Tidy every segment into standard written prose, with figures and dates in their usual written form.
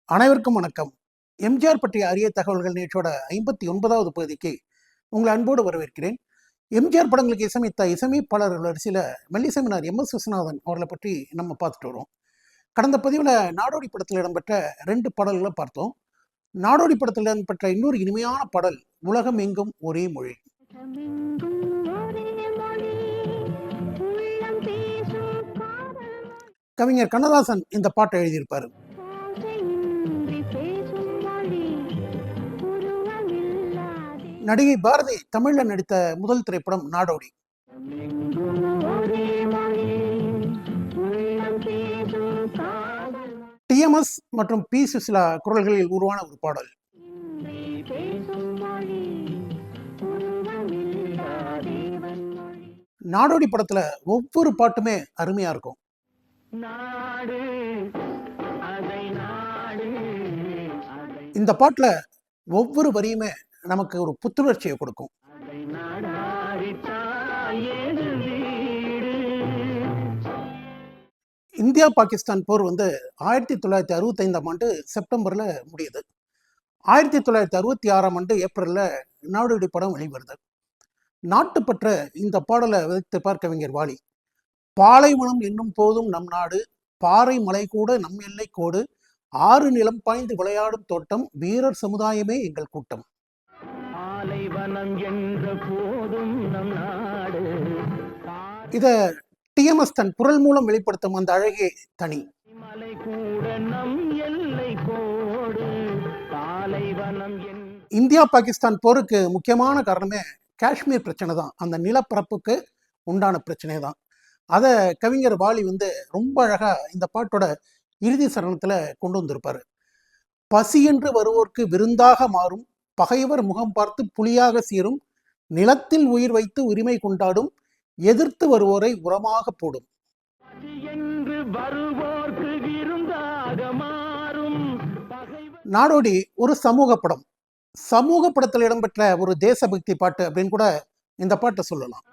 அனைவருக்கும் வணக்கம். எம்ஜிஆர் பற்றிய அரிய தகவல்கள் நிகழ்ச்சியோட 59வது பகுதிக்கு உங்களை அன்போடு வரவேற்கிறேன். எம்ஜிஆர் படங்களுக்கு இசையமைத்த இசையமைப்பாளர்கள் வரிசையில் மெல்லிசைமன்னர் எம்.எஸ். விஸ்வநாதன் அவர்களை பற்றி நம்ம பார்த்துட்டு வரோம். கடந்த பதிவில் நாடோடி படத்தில் இடம்பெற்ற 2 பாடல்களை பார்த்தோம். நாடோடி படத்தில் இடம்பெற்ற இன்னொரு இனிமையான பாடல் உலகம் எங்கும் ஒரே மொழி. கவிஞர் கண்ணதாசன் இந்த பாட்டை எழுதியிருப்பார். நடிகை பாரதி தமிழ்ல நடித்த முதல் திரைப்படம் நாடோடி. டிஎம்எஸ் மற்றும் பி சுசிலா குரல்களில் உருவான ஒரு பாடல். நாடோடி படத்துல ஒவ்வொரு பாட்டுமே அருமையா இருக்கும். இந்த பாட்டுல ஒவ்வொரு வரியுமே நமக்கு ஒரு புத்துணர்ச்சியை கொடுக்கும். இந்தியா பாகிஸ்தான் போர் 1965ஆம் ஆண்டு செப்டம்பர்ல முடியுது. 1966ஆம் ஆண்டு ஏப்ரல்ல நாடோடி படம் வெளிவருது. நாட்டுப்பற்ற இந்த பாடலை விதைத்திருப்பார் கவிஞர் வாலி. பாலைவனம் என்னும் போதும் நம் நாடு, பாறை மலை கூட நம் எல்லை கோடு, ஆறு நிலம் பாய்ந்து விளையாடும் தோட்டம், வீரர் சமுதாயமே எங்கள் கூட்டம். இத டிஎம்எஸ் தன் குரல் மூலம் வெளிப்படுத்தும் அந்த அழகே தனி. இந்தியா பாகிஸ்தான் போருக்கு முக்கியமான காரணமே காஷ்மீர் பிரச்சனை தான். அந்த நிலப்பரப்புக்கு உண்டான பிரச்சனை தான். அதை கவிஞர் வாலி ரொம்ப அழகா இந்த பாட்டோட இறுதி சரணத்துல கொண்டு வந்திருப்பாரு. பசி என்று வருவோர்க்கு விருந்தாக மாறும், பகைவர் முகம் பார்த்து புலியாக சீரும், நிலத்தில் உயிர் வைத்து உரிமை கொண்டாடும், எதிர்த்து வருவோரை உரமாக போடும். நாடோடி ஒரு சமூக படம். சமூக படத்தில் இடம்பெற்ற ஒரு தேசபக்தி பாட்டு அப்படின்னு கூட இந்த பாட்டை சொல்லலாம்.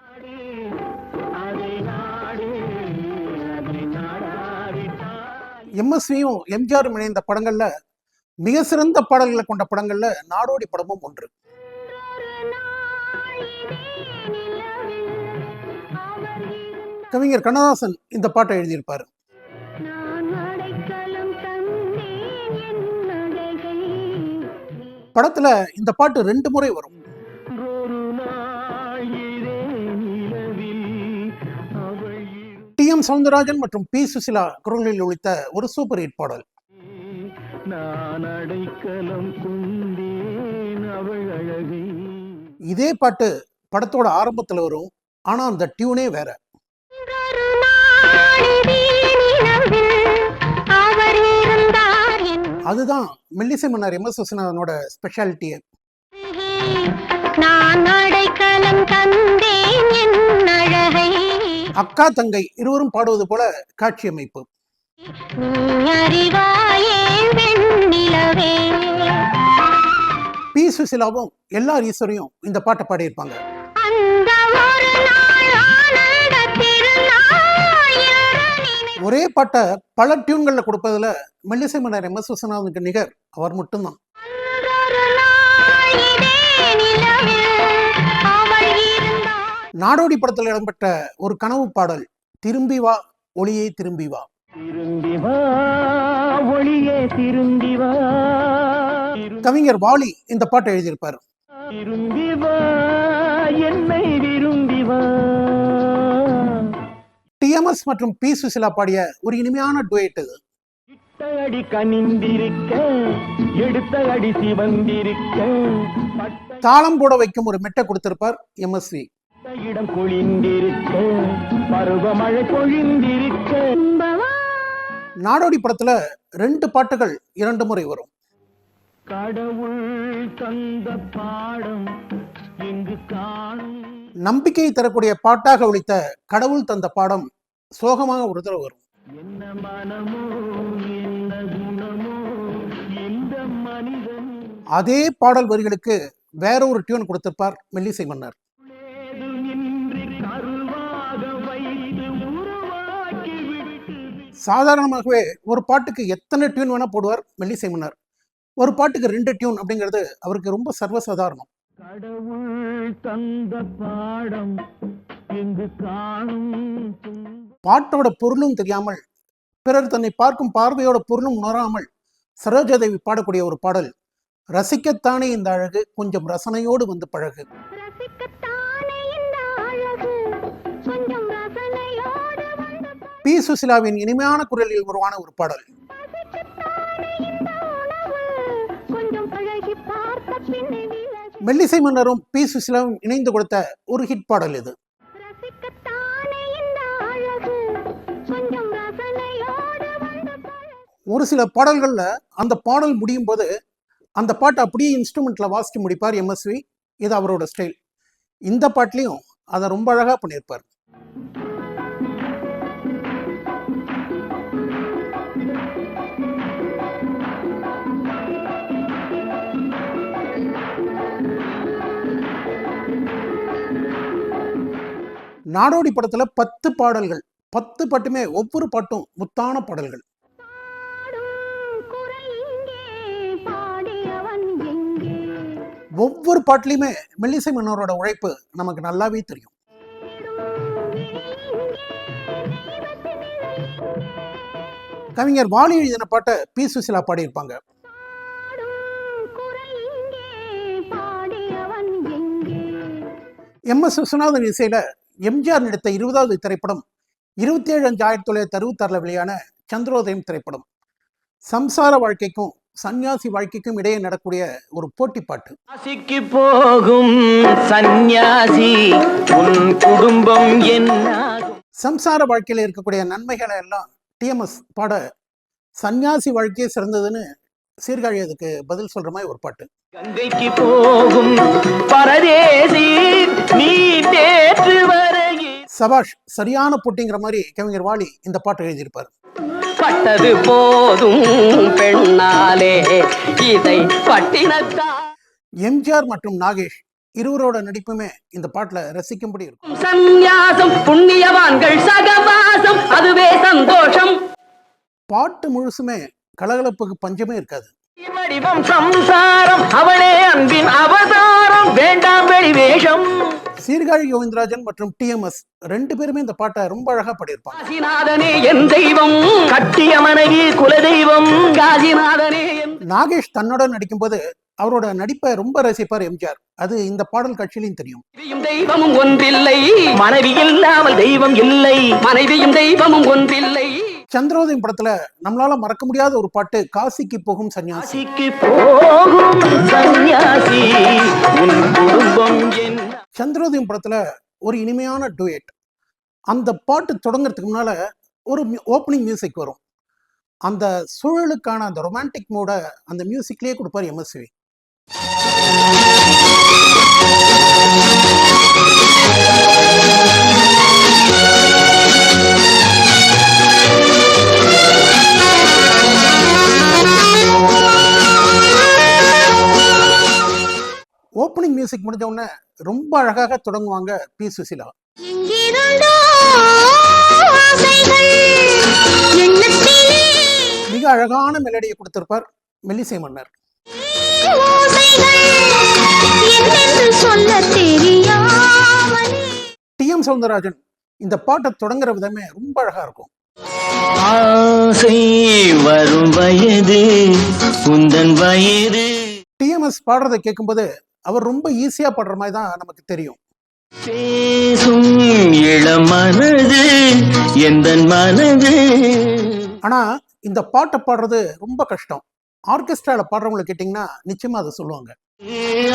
எம்எஸ்வியும் எம்ஜிஆரும் இணைந்த படங்கள்ல மிக சிறந்த பாடல்களை கொண்ட படங்கள்ல நாடோடி படமும் ஒன்று. கவிஞர் கண்ணதாசன் இந்த பாட்டை எழுதியிருப்பாரு. படத்துல இந்த பாட்டு 2 முறை வரும். டி.எம். சௌந்தரராஜன் மற்றும் பி சுசிலா குரல்களில் ஒலித்த ஒரு சூப்பர் ஹிட் பாடல். இதே பாட்டு படத்தோட ஆரம்பத்துல வரும். ஆனா அந்த டியூனே வேற. அதுதான் மெல்லிசைமன்னர் எம்.எஸ். விஸ்வநாதனோட ஸ்பெஷாலிட்டியே. அக்கா தங்கை இருவரும் பாடுவது போல காட்சி அமைப்பு. பி சுசிலாவும் எல்ஆர் ஈஸ்வரியும் இந்த பாட்டை பாடியிருப்பாங்க. ஒரே பாட்டை பல டியூன்கள்ல கொடுப்பதுல மெல்லிசைமன்னர் எம்.எஸ். விஸ்வநாதனுக்கு நிகர் அவர் மட்டும்தான். நாடோடி படத்தில் இடம்பெற்ற ஒரு கனவு பாடல் திரும்பி வா ஒளியே திரும்பி வா. கவிஞர் வாலி இந்த பாட்டை எழுதியிருப்பார். டிஎம்எஸ் மற்றும் பி சுசிலா பாடிய ஒரு இனிமையான டுயட் இது. தாளம் போட வைக்கும் ஒரு மெட்டை கொடுத்திருப்பார் எம்எஸ்வி. நாடோடி படத்துல 2 பாட்டுகள் 2 முறை வரும். நம்பிக்கையை தரக்கூடிய பாட்டாக ஒலித்த கடவுள் தந்த பாடம் சோகமாக ஒரு தடவை வரும். அதே பாடல் வரிகளுக்கு வேற ஒரு டியூன் கொடுத்திருப்பார் மெல்லிசை மன்னர். சாதாரணமாகவே ஒரு பாட்டுக்கு எத்தனை டியூன் வேணா போடுவார் மெல்லிசை மன்னர். ஒரு பாட்டுக்கு 2 டியூன் அப்படிங்கிறது அவருக்கு ரொம்ப சர்வசாதாரணம். கடவுள் தந்த பாடம் இங்கு காணும் பாட்டோட பொருளும் தெரியாமல், பிறர் தன்னை பார்க்கும் பார்வையோட பொருளும் உணராமல் சரோஜாதேவி பாடக்கூடிய ஒரு பாடல், ரசிக்கத்தானே இந்த அழகு, கொஞ்சம் ரசனையோடு வந்து பழகு. பி சுசிலாவின் இனிமையான குரலில் உருவான ஒரு பாடல். மெல்லிசை மன்னரும் பி சுசிலாவும் இணைந்து கொடுத்த ஒரு ஹிட் பாடல் இது. ஒரு சில பாடல்கள்ல அந்த பாடல் முடியும் போது அந்த பாட்டை அப்படியே இன்ஸ்ட்ருமெண்ட்ல வாசிச்சு முடிப்பார் எம்எஸ்வி. இது அவரோட ஸ்டைல். இந்த பாட்டிலையும் அதை ரொம்ப அழகா பண்ணியிருப்பார். நாடோடி படத்துல 10 பாடல்கள், 10 பாட்டுமே ஒவ்வொரு பாட்டும் முத்தான பாடல்கள். ஒவ்வொரு பாட்டிலையுமே மெல்லிசை மன்னரோட உழைப்பு நமக்கு நல்லாவே தெரியும். கவிஞர் வாலி எழுதின பாட்டை பி சுசிலா பாடியிருப்பாங்க. எம்.எஸ். விஸ்வநாதன் இசையில எம்ஜிஆர் நடித்த 20வது திரைப்படம் 27/5/1966 வெளியான சந்திரோதயம் திரைப்படம். சம்சார வாழ்க்கைக்கும் சன்னியாசி வாழ்க்கைக்கும் இடையே நடக்கூடிய ஒரு போட்டி பாட்டு. போகும் சன்னியாசி உன் குடும்பம் என்ன? சம்சார வாழ்க்கையில இருக்கக்கூடிய நன்மைகளை எல்லாம் டிஎம்எஸ் பாட, சன்னியாசி வாழ்க்கையே சிறந்ததுன்னு சீர்காழி அதுக்கு பதில் சொல்ற மாதிரி ஒரு பாட்டு. கங்கைக்கு போகும் பரதேசி நீ தேற்று வரையே. சபாஷ், சரியான போட்டிங்கிற மாதிரி கவிஞர் வாலி இந்த பாட்டை எழுதியிருப்பார். பட்டது போதும் பெண்ணாலே இதை பட்டினத்தா. எம்ஜிஆர் மற்றும் நாகேஷ் இருவரோட நடிப்புமே இந்த பாட்டுல ரசிக்கும்படி இருக்கும். சந்நியாசம் புண்ணியவான்கள் சகவாசம் அதுவே சந்தோஷம். பாட்டு முழுசுமே கலகலப்புக்கு பஞ்சமே இருக்காது. வடிவம் சம்சாரம் அவளே அன்பின் அவதாரம் வேண்டாம் வெளி வேஷம். சீர்காழி கோவிந்தராஜன் மற்றும் டிஎம்எஸ் 2 பேருமே இந்த பாட்டை ரொம்ப அழகா பாடியிருப்பாங்க. காசிநாதனே என் தெய்வம், கட்டிய மனைவி குலதெய்வம். காசிநாதனே. நாகேஷ் தன்னோட நடிக்கும்போது அவரோட நடிப்பை ரொம்ப ரசிப்பார் எம்ஜிஆர். அது இந்த பாடல் காட்சியிலும் தெரியும். தெய்வமும் ஒன்றில்லை, மனைவி இல்லாமல் தெய்வம் இல்லை. மனைவியும் தெய்வமும் ஒன்றில்லை. சந்திரோதயம் படத்துல நம்மளால மறக்க முடியாத ஒரு பாட்டு காசிக்கு போகும் சன்னியாசி. சந்திரோதயம் படத்துல ஒரு இனிமையான டுயட். அந்த பாட்டு தொடங்குறதுக்கு முன்னால ஒரு ஓப்பனிங் மியூசிக் வரும். அந்த சூழலுக்கான அந்த ரொமான்டிக் மூட அந்த மியூசிக்லயே கொடுப்பார் எம்எஸ்வி. ஓப்பனிங் மியூசிக் முடிஞ்ச உடனே ரொம்ப அழகாக தொடங்குவாங்க பி சுசிலா. மிக அழகான மெலடியை கொடுத்திருப்பார் மெல்லிசை மன்னர். டி.எம். சௌந்தரராஜன் இந்த பாட்டை தொடங்குற விதமே ரொம்ப அழகா இருக்கும். ஆசை வரும் வயது உந்தன் வயது. டிஎம்எஸ் பாடுறதை கேட்கும்போது அவர் ரொம்ப ஈஸியா பாடுற மாதிரி தான் நமக்கு தெரியும். பேசும் இளமனது எந்தன் மனது. ஆனா இந்த பாட்டை பாடுறது ரொம்ப கஷ்டம். ஆர்கெஸ்ட்ரால பாடுறவங்களை கேட்டீங்கன்னா நிச்சயமா அதை சொல்லுவாங்க.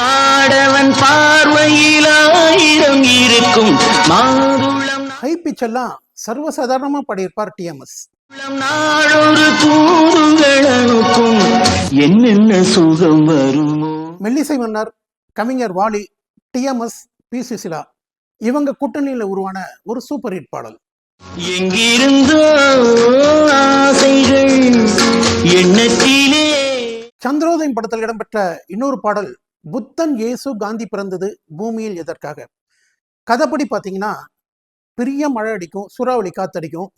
ஆடவன் பார்வையில் ஆயிரம் இருக்கும் மாதுளம். ஹை பிச் எல்லாம் சர்வசாதாரணமா பாடியிருப்பார் டிஎம்எஸ். நாளொரு தூதுகள் அனுப்பும் என்னென்ன சுகம் வருமோ. மெல்லிசை மன்னர், கவிஞர் வாலி, டிஎம்எஸ், பி சுசிலா இவங்க கூட்டணியில உருவான ஒரு சூப்பர் ஹிட் பாடல். எங்கிருந்தோ ஆசைகள் எண்ணத்திலே. சந்திரோதயம் படத்தில் இடம்பெற்ற இன்னொரு பாடல் புத்தன் இயேசு காந்தி பிறந்தது பூமியில் எதற்காக. கதைப்படி பார்த்தீங்கன்னா பெரிய மழை அடிக்கும், சூறாவளி காத்தடிக்கும்.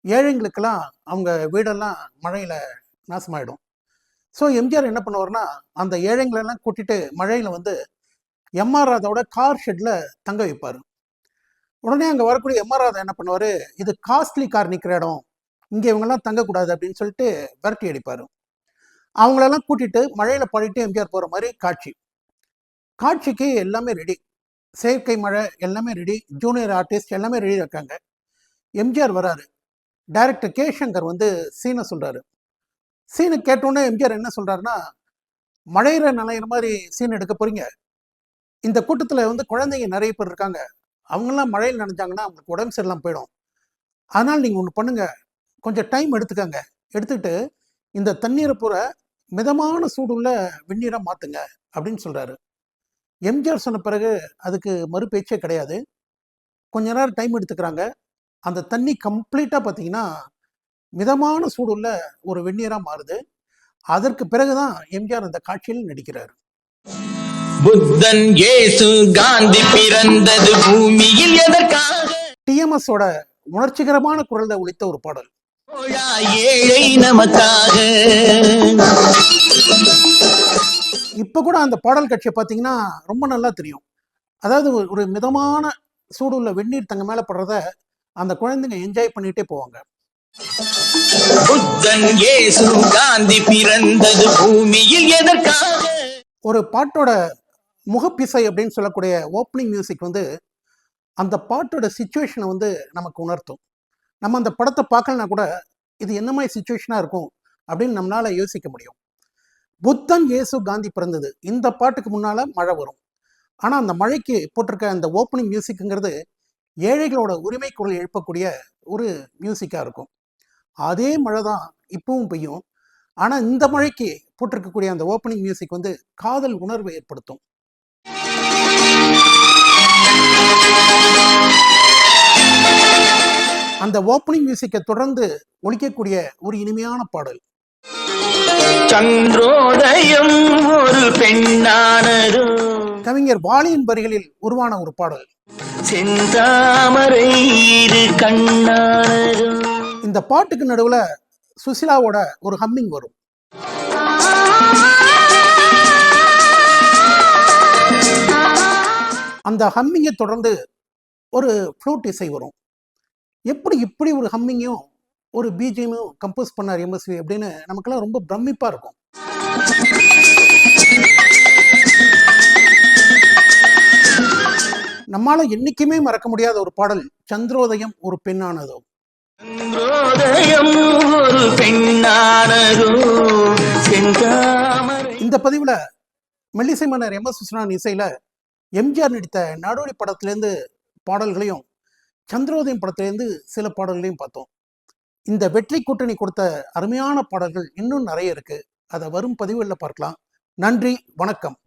ஏழைங்களுக்கெல்லாம் அவங்க வீடெல்லாம் மழையில் நாசமாயிடும். ஸோ எம்ஜிஆர் என்ன பண்ணுவார்னா, அந்த ஏழைங்களெல்லாம் கூட்டிட்டு மழையில் வந்து எம்ஆர் ராதாவோட கார் ஷெட்டில் தங்க வைப்பார். உடனே அங்கே வரக்கூடிய எம்ஆர் ராதா என்ன பண்ணுவார், இது காஸ்ட்லி கார் நிற்கிற இடம், இங்கே இவங்கெல்லாம் தங்கக்கூடாது அப்படின்னு சொல்லிட்டு விரட்டி அடிப்பார். அவங்களெல்லாம் கூட்டிட்டு மழையில் பாடிட்டு எம்ஜிஆர் போகிற மாதிரி காட்சி. காட்சிக்கு எல்லாமே ரெடி, செயற்கை மழை எல்லாமே ரெடி, ஜூனியர் ஆர்டிஸ்ட் எல்லாமே ரெடி இருக்காங்க. எம்ஜிஆர் வராரு. டைரக்டர் கே சங்கர் வந்து சீனை சொல்கிறாரு. சீனை கேட்டோன்னே எம்ஜிஆர் என்ன சொல்கிறாருன்னா, மழையில நனைகிற மாதிரி சீன் எடுக்க போகிறீங்க, இந்த கூட்டத்தில் வந்து குழந்தைங்க நிறைய பேர் இருக்காங்க, அவங்கெல்லாம் மழையில் நனைஞ்சாங்கன்னா அவங்களுக்கு உடம்பு சரியில்லாமல் போயிடும், அதனால் நீங்கள் ஒன்று பண்ணுங்க, கொஞ்சம் டைம் எடுத்துக்கங்க, எடுத்துக்கிட்டு இந்த தண்ணீரை பூரா மிதமான சூடுள்ள வெந்நீராக மாற்றுங்க அப்படின்னு சொல்கிறாரு. எம்ஜிஆர் சொன்ன பிறகு அதுக்கு மறு பேச்சே கிடையாது. கொஞ்ச நேரம் டைம் எடுத்துக்கிறாங்க. அந்த தண்ணி கம்ப்ளீட்டாக பார்த்தீங்கன்னா மிதமான சூடுள்ள ஒரு வெந்நீராக மாறுது. அதற்கு பிறகுதான் எம்ஜிஆர் அந்த காட்சியில் நடிக்கிறார். புத்தன் இயேசு காந்தி பிறந்தது பூமியில் எதற்காக? டிஎம்எஸோட உணர்ச்சிகரமான குரல்ல ஒலித்த ஒரு பாடல். ஏழை நமக்காக. இப்ப கூட அந்த பாடல் காட்சியை பார்த்தீங்கன்னா ரொம்ப நல்லா தெரியும். அதாவது ஒரு மிதமான சூடு உள்ள வெந்நீர் தங்க மேல படுறத அந்த குழந்தைங்க என்ஜாய் பண்ணிட்டே போவாங்க. புத்தன் இயேசு காந்தி பிறந்தது பூமியில் எதற்காக? ஒரு பாட்டோட முகப்பிசை அப்படின்னு சொல்லக்கூடிய ஓப்பனிங் மியூசிக் வந்து அந்த பாட்டோட சிச்சுவேஷனை வந்து நமக்கு உணர்த்தும். நம்ம அந்த படத்தை பார்க்கலனா கூட இது என்ன மாதிரி சிச்சுவேஷனாக இருக்கும் அப்படின்னு நம்மளால யோசிக்க முடியும். புத்தன் இயேசு காந்தி பிறந்தது, இந்த பாட்டுக்கு முன்னால மழை வரும். ஆனால் அந்த மழைக்கு போட்டிருக்க அந்த ஓப்பனிங் மியூசிக்குங்கிறது ஏழைகளோட உரிமை குரல் எழுப்பக்கூடிய ஒரு மியூசிக்காக இருக்கும். அதே மழை தான் இப்பவும் பெய்யும். ஆனால் இந்த மழைக்கு போட்டிருக்கக்கூடிய அந்த ஓப்பனிங் மியூசிக் வந்து காதல் உணர்வை ஏற்படுத்தும். அந்த ஓப்பனிங் மியூசிக்கை தொடர்ந்து ஒலிக்கக்கூடிய ஒரு இனிமையான பாடல். சந்திரோதயம் ஒரு பெண்ணானது. கவிஞர் வாலியின் வரிகளில் உருவான ஒரு பாடல். செந்தாமரை இரு கண்ணானது. இந்த பாட்டுக்கு நடுவுல சுசிலாவோட ஒரு ஹம்மிங் வரும். அந்த ஹம்மிங்கை தொடர்ந்து ஒரு ஃப்ளூட் இசை வரும். எப்படி இப்படி ஒரு ஹம்மிங்கும் ஒரு பிஜிஎம்மும் கம்போஸ் பண்ணார் எம்எஸ்வி அப்படின்னு நமக்கெல்லாம் ரொம்ப பிரமிப்பா இருக்கும். நம்மால என்னைக்குமே மறக்க முடியாத ஒரு பாடல் சந்திரோதயம் ஒரு பெண்ணானதோ. இந்த பதிவுல மெல்லிசை மன்னர் எம் எஸ் விஸ்வநாதன் இசையில எம்ஜிஆர் நடித்த நாடோடி படத்திலேருந்து பாடல்களையும் சந்திரோதயம் படத்திலேருந்து சில பாடல்களையும் பார்த்தோம். இந்த வெற்றி கூட்டணி கொடுத்த அருமையான பாடல்கள் இன்னும் நிறைய இருக்கு. அதை வரும் பதிவுகளில் பார்க்கலாம். நன்றி, வணக்கம்.